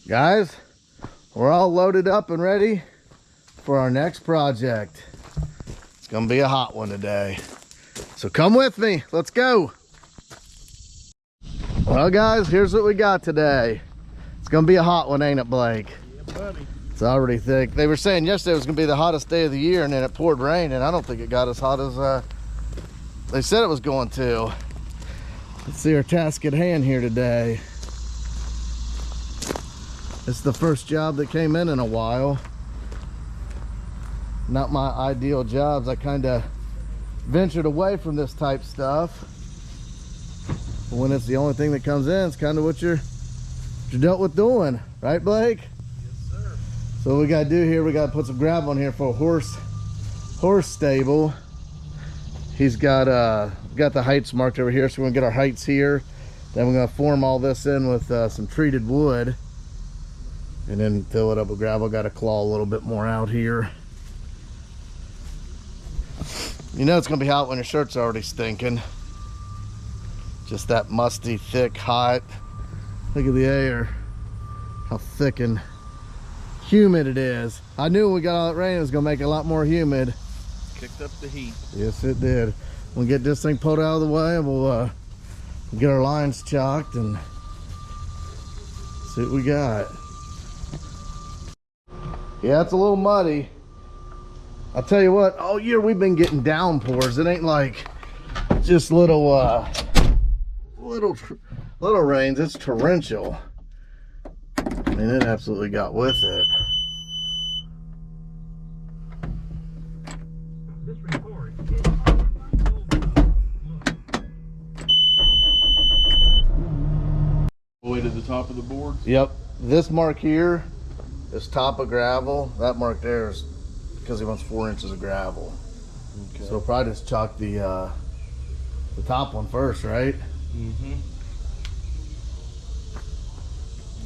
Guys, we're all loaded up and ready for our next project. It's gonna be a hot one today. So come with me, let's go. Well guys, here's what we got today. It's gonna be a hot one, ain't it, Blake? Yeah, buddy. It's already thick. They were saying yesterday it was gonna be the hottest day of the year, and then it poured rain, and I don't think it got as hot as they said it was going to. Let's see our task at hand here today. It's the first job that came in a while. Not my ideal jobs. I kind of ventured away from this type stuff. But when it's the only thing that comes in, it's kind of what you're dealt with doing, right, Blake? Yes, sir. So what we got to do here, we got to put some gravel in here for a horse stable. He's got the heights marked over here, so we're gonna get our heights here. Then we're gonna form all this in with some treated wood, and then fill it up with gravel. Got to claw a little bit more out here. You know it's gonna be hot when your shirt's already stinking. Just that musty, thick, hot. Look at the air, how thick and humid it is. I knew when we got all that rain it was gonna make it a lot more humid. Kicked up the heat. Yes, it did. We'll get this thing pulled out of the way, and we'll get our lines chalked and see what we got. Yeah, it's a little muddy. I'll tell you what, all year we've been getting downpours. It ain't like just little rains. It's torrential. I mean, it absolutely got with it. Way to the top of the board. Yep, this mark here is top of gravel. That mark there is because he wants 4 inches of gravel. Okay. So we'll probably just chalk the top one first, right? Mm-hmm.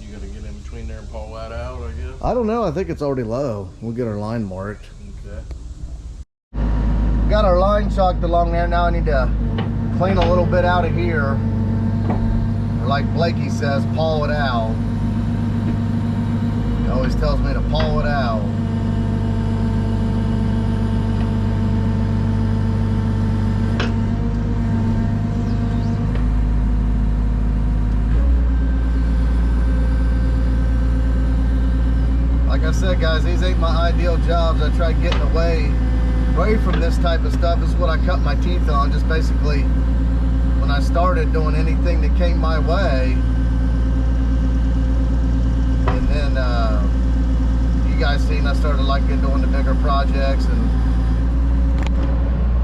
You gotta get in between there and pull that out, I guess. I don't know. I think it's already low. We'll get our line marked. Okay. Got our line chalked along there. Now I need to clean a little bit out of here. Or like Blakey says, paw it out. He always tells me to paw it out. Like I said, guys, these ain't my ideal jobs. I try getting away from this type of stuff. This is what I cut my teeth on. Just basically, when I started doing anything that came my way, and then you guys seen I started liking doing the bigger projects,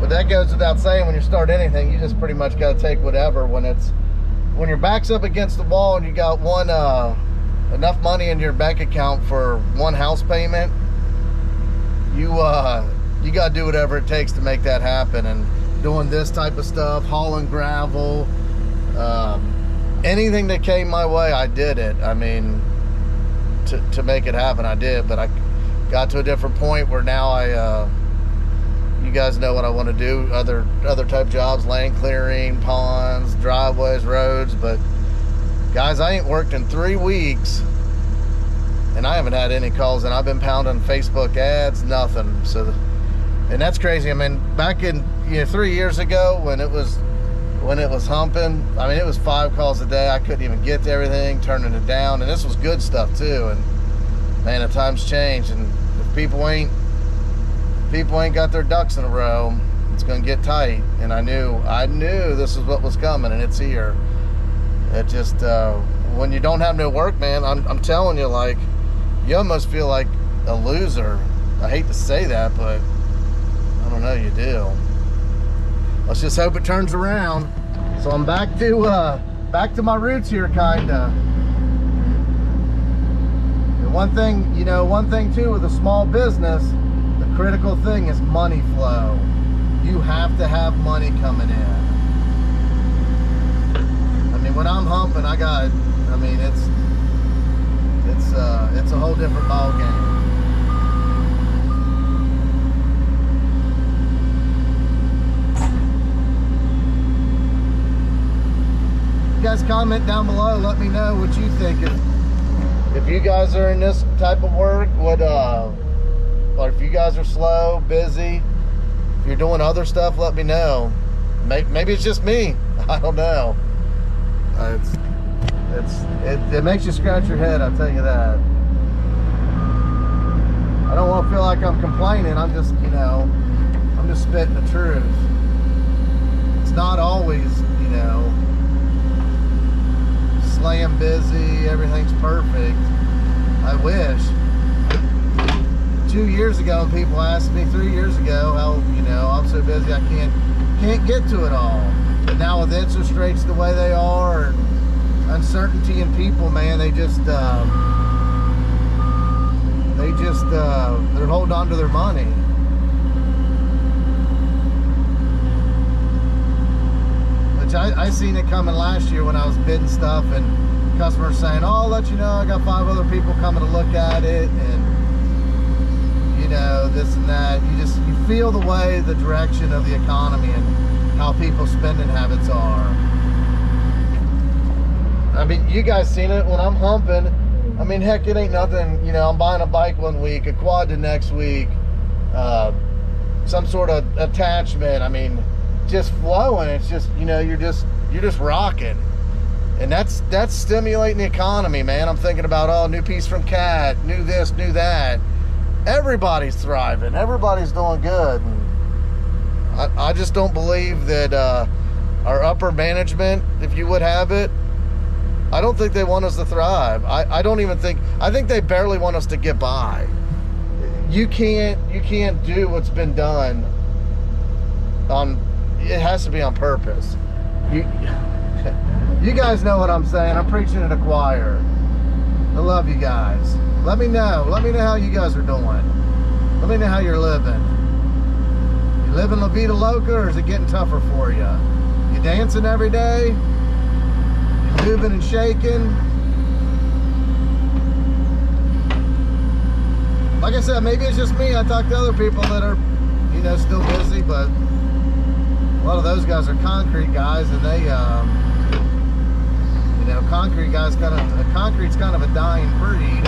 but that goes without saying. When you start anything, you just pretty much got to take whatever. When your back's up against the wall and you got enough money in your bank account for one house payment, you got to do whatever it takes to make that happen. And doing this type of stuff, hauling gravel, anything that came my way, I did it. I mean, to make it happen, I did. But I got to a different point where now you guys know what I want to do. Other type jobs, land clearing, ponds, driveways, roads. But guys, I ain't worked in 3 weeks, and I haven't had any calls. And I've been pounding Facebook ads, nothing. So. And that's crazy. I mean, back in 3 years ago when it was humping, I mean, it was 5 calls a day. I couldn't even get to everything, turning it down. And this was good stuff too. And man, the times changed, and if people ain't got their ducks in a row, it's gonna get tight. And I knew this is what was coming, and it's here. It just when you don't have no work, man, I'm telling you, like, you almost feel like a loser. I hate to say that, but I don't know, you do. Let's just hope it turns around. So I'm back to my roots here, kinda. And one thing too with a small business, the critical thing is money flow. You have to have money coming in. I mean, when I'm humping, it's a whole different ball game. You guys comment down below, let me know what you think. If if you guys are in this type of work, or if you guys are slow, busy, if you're doing other stuff, let me know. Maybe it's just me. I don't know. It makes you scratch your head, I'll tell you that. I don't want to feel like I'm complaining. I'm just, I'm just spitting the truth. It's not always, slam busy, everything's perfect. I wish. 2 years ago, people asked me 3 years ago how, I'm so busy I can't get to it all. But now with interest rates the way they are, and uncertainty in people, man, they're holding on to their money. Which I seen it coming last year when I was bidding stuff and customers saying, oh, I'll let you know I got 5 other people coming to look at it, and this and that. You feel the way, the direction of the economy and how people's spending habits are. I mean, you guys seen it when I'm humping. I mean, heck, it ain't nothing. I'm buying a bike one week, a quad the next week, some sort of attachment. I mean, just flowing. It's just, you're just rocking, and that's stimulating the economy, man. I'm thinking about, oh, new piece from Cat, new this, new that. Everybody's thriving. Everybody's doing good. And I just don't believe that our upper management, if you would have it, I don't think they want us to thrive. I think they barely want us to get by. You can't do what's been done it has to be on purpose. You guys know what I'm saying. I'm preaching to the choir. I love you guys. Let me know how you guys are doing. Let me know how you're living. You living La Vida Loca, or is it getting tougher for you? You dancing every day? Moving and shaking. Like I said, maybe it's just me. I talk to other people that are, still busy, but a lot of those guys are concrete guys, and they, concrete's kind of a dying breed,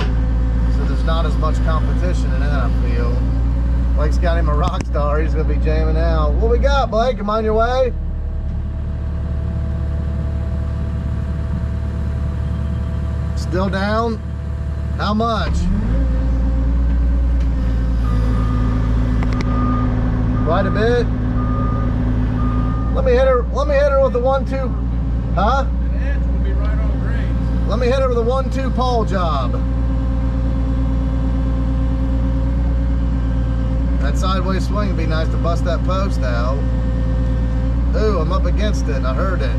so there's not as much competition in that, I feel. Blake's got him a rock star. He's gonna be jamming out. What we got, Blake? Am I on your way? Still down? How much? Quite a bit. Let me hit her with the 1-2. Huh? The edge will be right on grade. Let me hit her with a 1-2 pole job. That sideways swing would be nice to bust that post out. Ooh, I'm up against it. I heard it.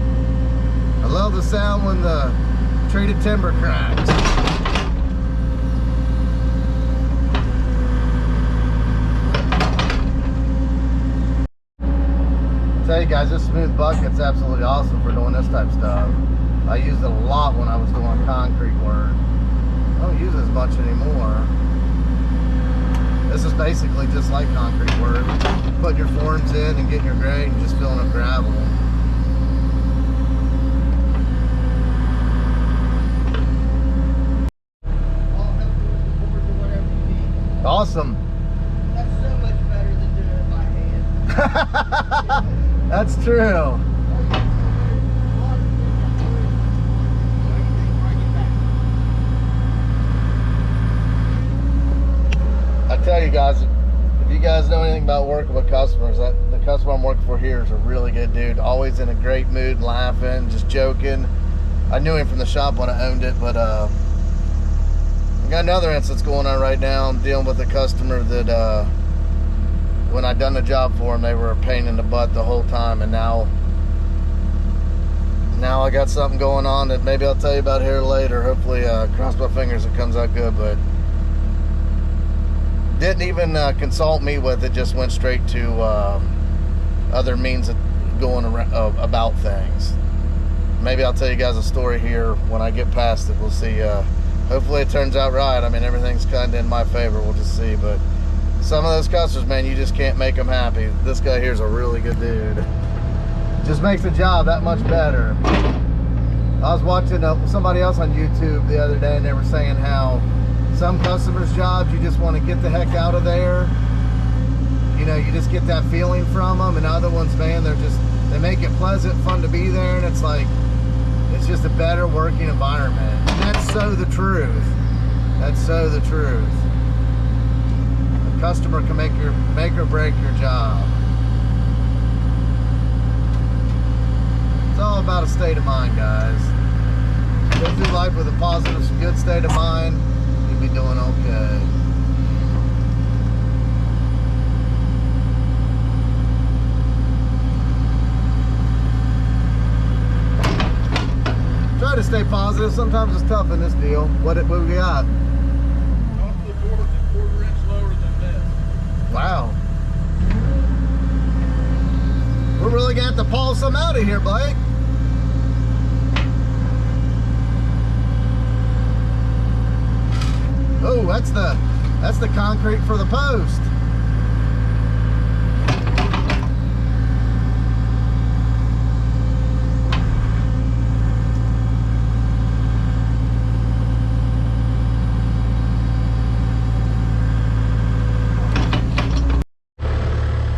I love the sound when the treated timber cracks. I tell you guys, this smooth bucket's absolutely awesome for doing this type of stuff. I used it a lot when I was doing concrete work. I don't use it as much anymore. This is basically just like concrete work. Putting your forms in and getting your grade and just filling up gravel. Awesome. That's so much better than doing it by hand. That's true. I tell you guys, if you guys know anything about working with customers, the customer I'm working for here is a really good dude. Always in a great mood, laughing, just joking. I knew him from the shop when I owned it, but I got another instance going on right now. I'm dealing with a customer that when I done the job for them, they were a pain in the butt the whole time, and now I got something going on that maybe I'll tell you about here later. Hopefully, cross my fingers it comes out good, but didn't even consult me with it, just went straight to other means of going around, about things. Maybe I'll tell you guys a story here when I get past it. We'll see. Hopefully it turns out right. I mean, everything's kind of in my favor. We'll just see. But some of those customers, man, you just can't make them happy. This guy here's a really good dude. Just makes the job that much better. I was watching somebody else on YouTube the other day, and they were saying how some customers' jobs, you just want to get the heck out of there. You know, you just get that feeling from them, and other ones, man, they make it pleasant, fun to be there, and it's like, it's just a better working environment. And that's so the truth. That's so the truth. The customer can make or break your job. It's all about a state of mind, guys. Go through life with a positive, good state of mind, you'll be doing okay. Try to stay positive. Sometimes it's tough in this deal. What we got? Off the board, a quarter-inch lower than this. Wow. We're really gonna have to pull some out of here, Blake. Oh, that's the concrete for the post.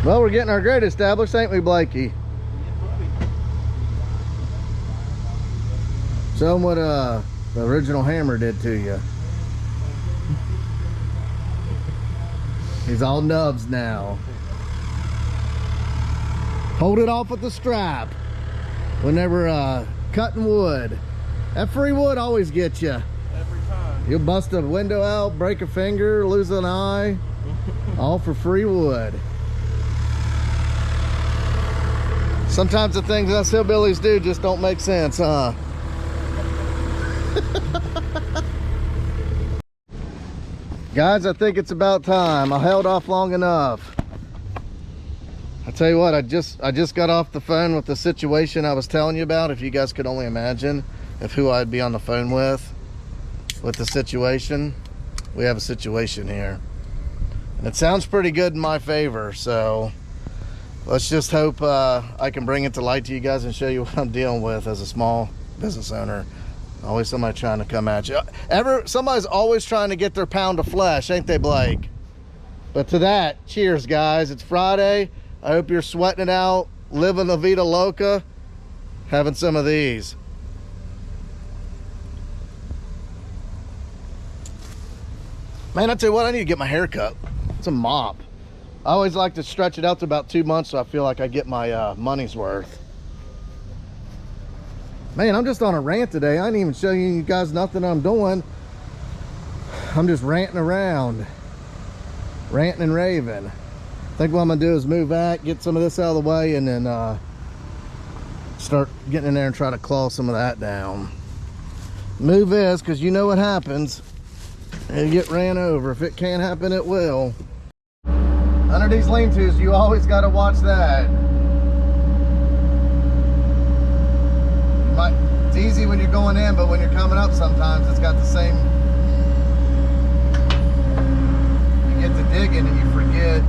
Well, we're getting our grade established, ain't we, Blakey? Show them what the original hammer did to you. He's all nubs now. Hold it off with the strap whenever cutting wood. That free wood always gets you. Every time. You'll bust a window out, break a finger, lose an eye, all for free wood. Sometimes the things us hillbillies do just don't make sense, huh? Guys, I think it's about time. I held off long enough. I tell you what, I just got off the phone with the situation I was telling you about. If you guys could only imagine who I'd be on the phone with the situation. We have a situation here. And it sounds pretty good in my favor, so let's just hope I can bring it to light to you guys and show you what I'm dealing with as a small business owner. Always somebody trying to come at you. Somebody's always trying to get their pound of flesh, ain't they, Blake? But to that, cheers, guys. It's Friday. I hope you're sweating it out, living la vida loca, having some of these. Man, I tell you what, I need to get my hair cut. It's a mop. I always like to stretch it out to about 2 months so I feel like I get my money's worth. Man, I'm just on a rant today. I ain't even showing you guys nothing I'm doing. I'm just ranting around. Ranting and raving. I think what I'm gonna do is move back, get some of this out of the way, and then start getting in there and try to claw some of that down. Move this, because you know what happens. It'll get ran over. If it can't happen, it will. Under these lean-tos, you always got to watch that. It's easy when you're going in, but when you're coming up sometimes it's got the same. You get to digging and you forget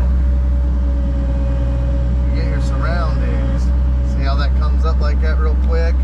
your surroundings. See how that comes up like that real quick?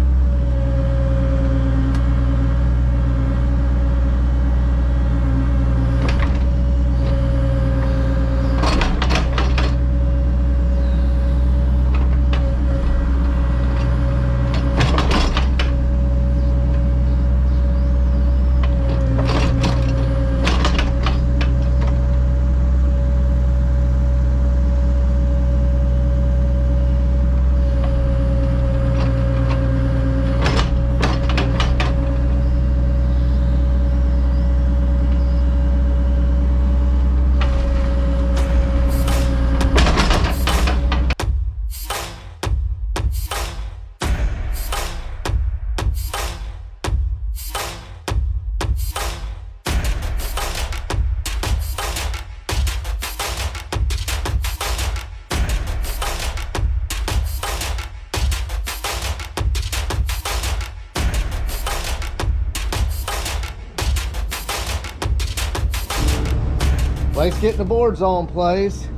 Blake's getting the boards all in place.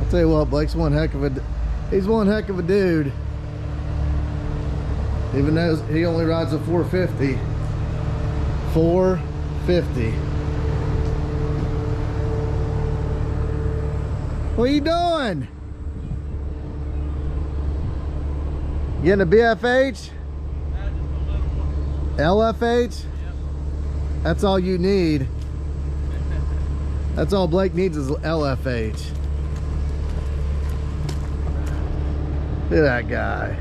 I'll tell you what, Blake's one heck of a dude. Even though he only rides a 450. 450. What are you doing? Getting a BFH? LFH? Yep. That's all you need. That's all Blake needs is LFH. Look at that guy.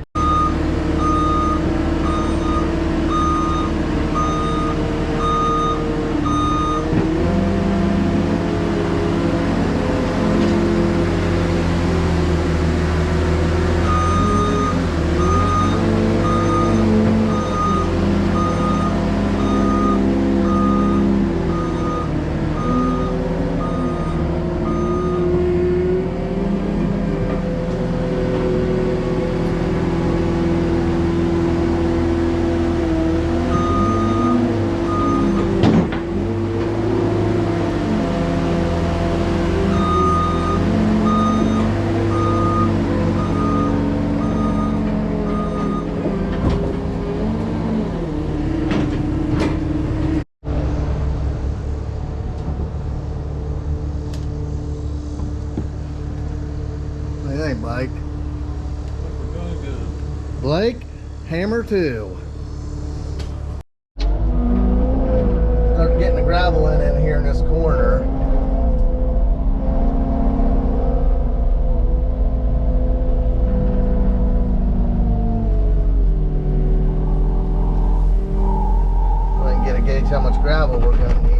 Blake. We're doing good. Blake, hammer 2. Start getting the gravel in here in this corner. I can get a gauge how much gravel we're going to need.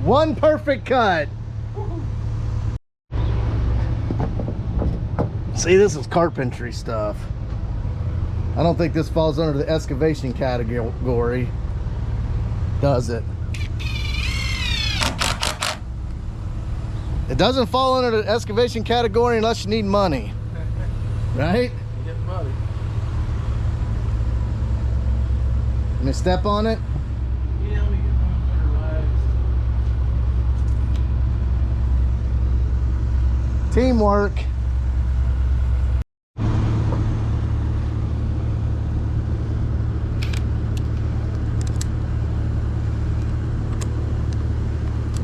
One perfect cut. See, this is carpentry stuff. I don't think this falls under the excavation category, does it? It doesn't fall under the excavation category unless you need money, right? You get money. Let me step on it. Yeah, we get better legs. Teamwork.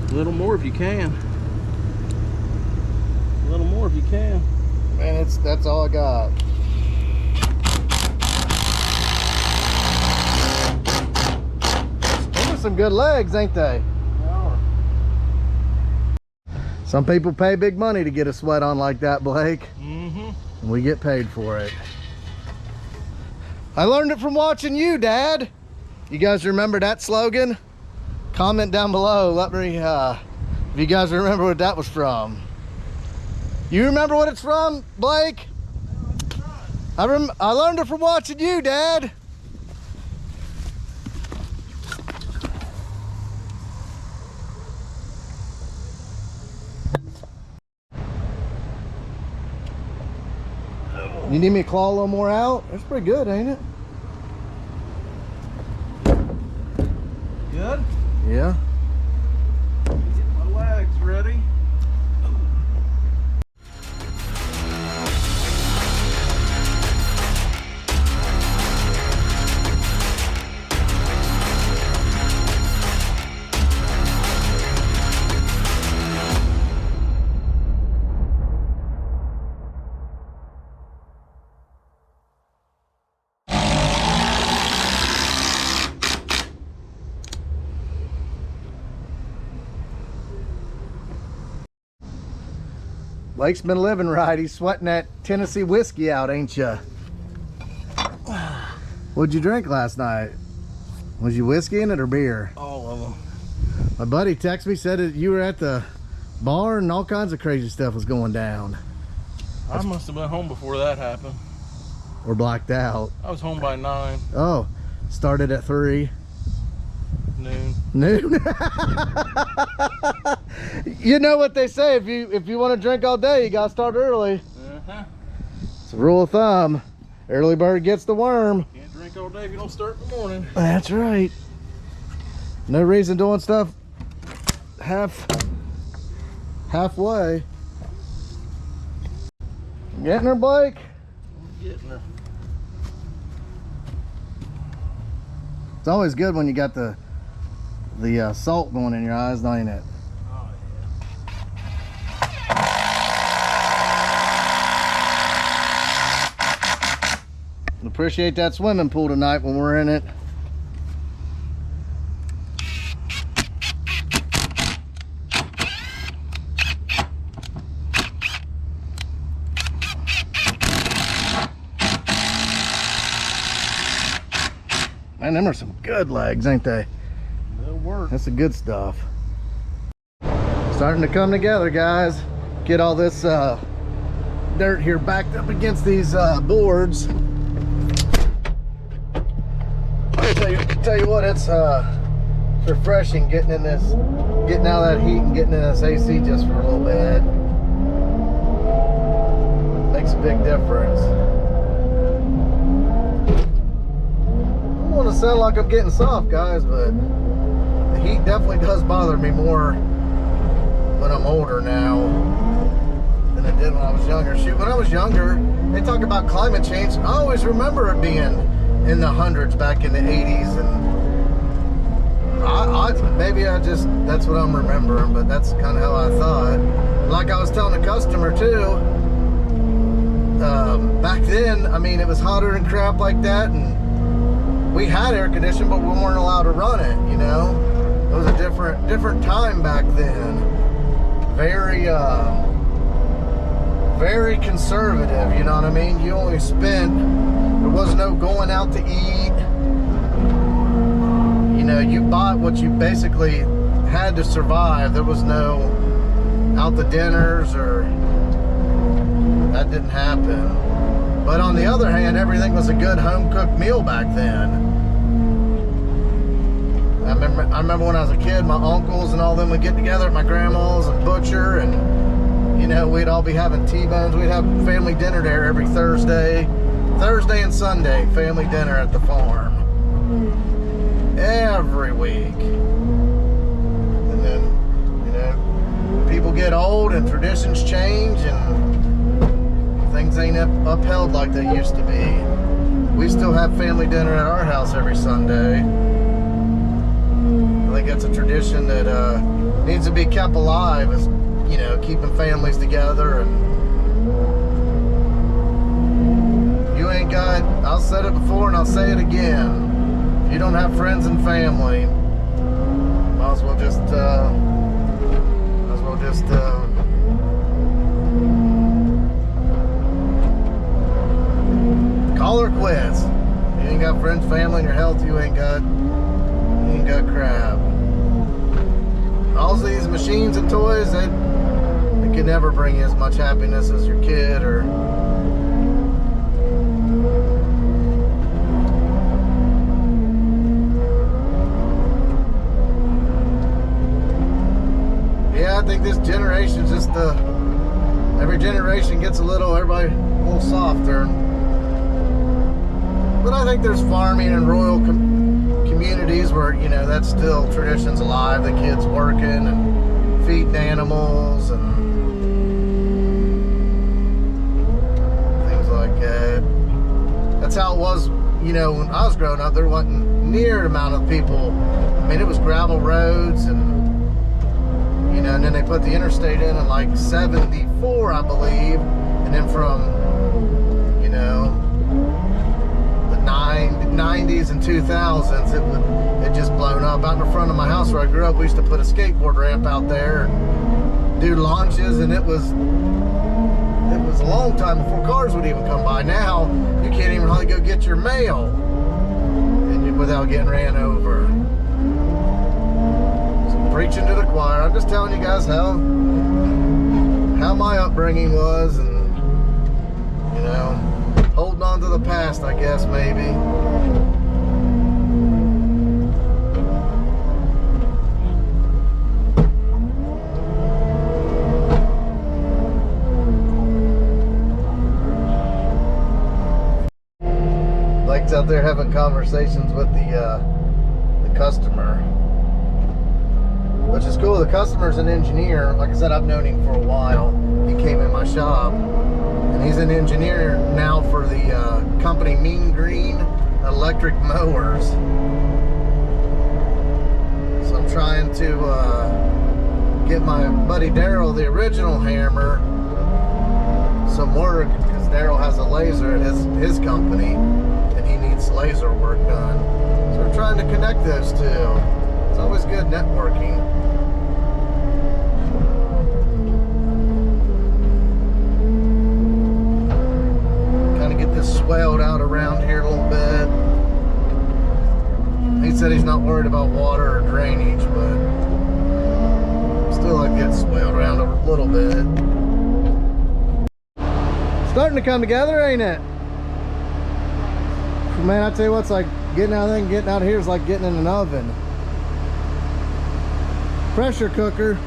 A little more if you can. A little more if you can. Man, that's all I got. Those are some good legs, ain't they? Some people pay big money to get a sweat on like that, Blake. Mm-hmm. And we get paid for it. I learned it from watching you, Dad. You guys remember that slogan? Comment down below. Let me, if you guys remember what that was from. You remember what it's from, Blake? I learned it from watching you, Dad. You need me to claw a little more out? That's pretty good, ain't it? Good? Yeah. Get my legs ready. Blake's been living right. He's sweating that Tennessee whiskey out, ain't ya? What'd you drink last night? Was you whiskey in it or beer? All of them. My buddy texted me, said that you were at the barn and all kinds of crazy stuff was going down. I must have been home before that happened. Or blacked out. I was home by 9. Oh, started at 3. Noon. You know what they say, if you want to drink all day, you gotta start early. It's a rule of thumb. Early bird gets the worm. Can't drink all day if you don't start in the morning. That's right. No reason doing stuff halfway. Getting her, Blake? I'm getting her. It's always good when you got the salt going in your eyes, don't it? Oh, Appreciate that swimming pool tonight when we're in it. Man, them are some good legs, ain't they? They'll work. That's the good stuff. Starting to come together, guys. Get all this dirt here backed up against these boards. Tell you what, it's refreshing getting out of that heat and getting in this AC just for a little bit. Makes a big difference. I don't want to sound like I'm getting soft, guys, but the heat definitely does bother me more when I'm older now than it did when I was younger. Shoot, when I was younger, they talk about climate change. I always remember it being in the hundreds back in the 80s, and maybe that's what I'm remembering, but that's kind of how I thought. Like I was telling a customer too, back then, I mean, it was hotter and crap like that, and we had air conditioning, but we weren't allowed to run it, you know? It was a different time back then. Very conservative, you know what I mean? You only spent, there was no going out to eat. You know, you bought what you basically had to survive. There was no out to dinners, or that didn't happen. But on the other hand, everything was a good home-cooked meal back then. I remember when I was a kid, my uncles and all them would get together at my grandma's and butcher, and you know, we'd all be having T-bones. We'd have family dinner there every Thursday and Sunday, family dinner at the farm every week. And then, you know, people get old and traditions change and things ain't upheld like they used to be. We still have family dinner at our house every Sunday. I think that's a tradition that needs to be kept alive, is, you know, keeping families together. And you ain't got, I'll said it before and I'll say it again, if you don't have friends and family, might as well just call her quits. You ain't got friends, family, and your health, you ain't got crap. All these machines and toys, they can never bring you as much happiness as your kid, or yeah, I think this generation's just every generation gets everybody a little softer. But I think there's farming and rural communities where, you know, that's still traditions alive. The kids working and feeding animals and things like that. That's how it was, you know, when I was growing up. There wasn't near the amount of people. I mean, it was gravel roads, and you know, and then they put the interstate in like 74, I believe, and then from, you know, 90s and 2000s, it just blown up. Out in the front of my house where I grew up, we used to put a skateboard ramp out there and do launches, and it was a long time before cars would even come by. Now you can't even hardly go get your mail without getting ran over. So preaching to the choir. I'm just telling you guys how how my upbringing was, and you know, holding on to the past, I guess, maybe. Blake's out there having conversations with the customer, which is cool. The customer's an engineer. Like I said, I've known him for a while. He came in my shop, and he's an engineer now for the company Mean Green Electric Mowers. So I'm trying to get my buddy Daryl, the original hammer, some work, because Daryl has a laser at his company, and he needs laser work done. So we're trying to connect those two. It's always good networking. Kind of get this swelled out around here a little bit. He said he's not worried about water or drainage, but still I get swelled around a little bit. Starting to come together, ain't it? Man, I tell you what, it's like getting out of there and getting out of here is like getting in an oven. Pressure cooker.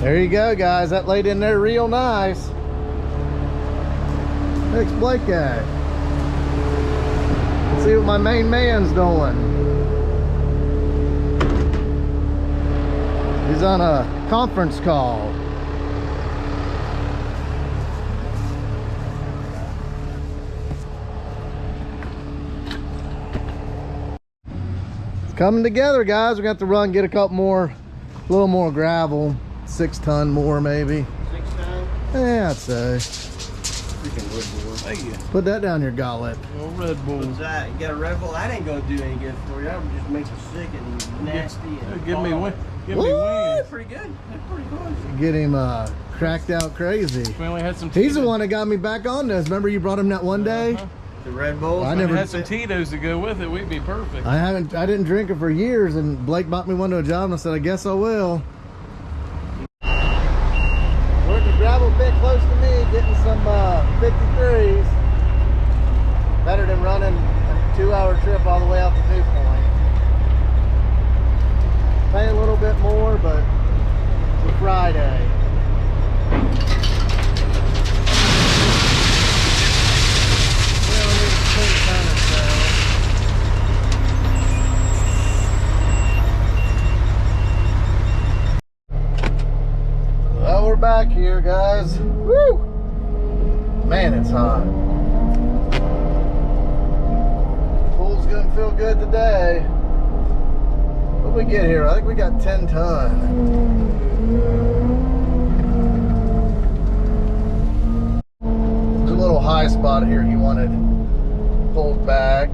There you go, guys. That laid in there real nice. Next Blake guy. Let's see what my main man's doing. He's on a conference call. It's coming together, guys. We got to run, get a little more gravel. 6 ton more, maybe. 6 ton? Yeah, I'd say. Freaking Red Bull. Hey, Put that down your gullet. oh, Red Bull. What's that? You got a Red Bull? That ain't gonna do any good for you. That would just make you sick and nasty. And Give me fall. one. Give me That's one. pretty good. That's pretty good. Get him cracked out crazy. We only had some. He's the Tito's. one that got me back on this. Remember you brought him that one day? The Red Bulls? I If we never had some Tito's to go with it, we'd be perfect. I didn't drink it for years, and Blake bought me one to a job, and I said, I guess I will. We're at the gravel pit close to me, getting some 53s. Better than running a 2-hour trip all the way out to New Point. Pay a little bit more, but it's a Friday. We don't need to clean tennis, though. Well, we're back here, guys. Woo! Man, it's hot. Pool's gonna feel good today. What did we get here? I think we got 10 ton. There's a little high spot here he wanted pulled back.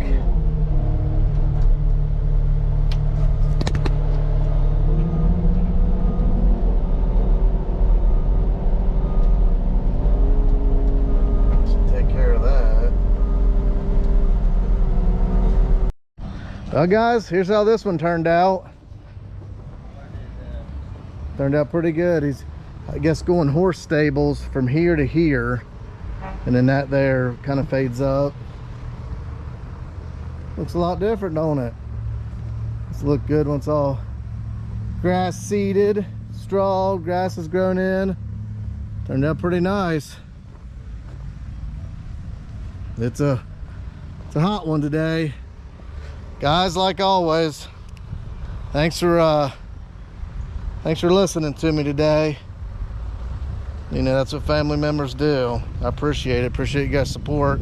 Well, guys, here's how this one turned out. Turned out pretty good. He's, I guess, going horse stables from here to here, and then that there kind of fades up. Looks a lot different, don't it? It's look good once all grass seeded, straw, grass has grown in. Turned out pretty nice. It's a hot one today. Guys, like always, thanks for listening to me today. You know, that's what family members do. I appreciate it. Appreciate you guys' support.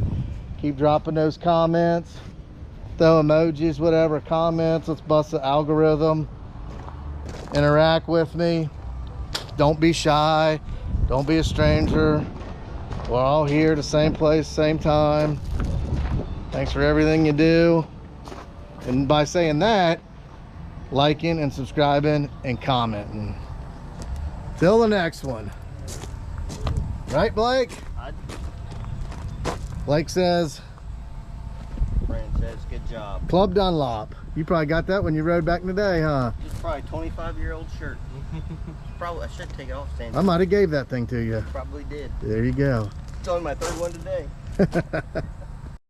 Keep dropping those comments, throw emojis, whatever, comments. Let's bust the algorithm. Interact with me. Don't be shy. Don't be a stranger. We're all here, the same place, same time. Thanks for everything you do. And by saying that, liking and subscribing and commenting. Till the next one. Right, Blake? Blake says, Friend says, good job. Club Dunlop. You probably got that when you rode back in the day, huh? It's probably a 25-year-old shirt. Probably, I should take it off, Sandy. I might have gave that thing to you. Probably did. There you go. It's only my third one today.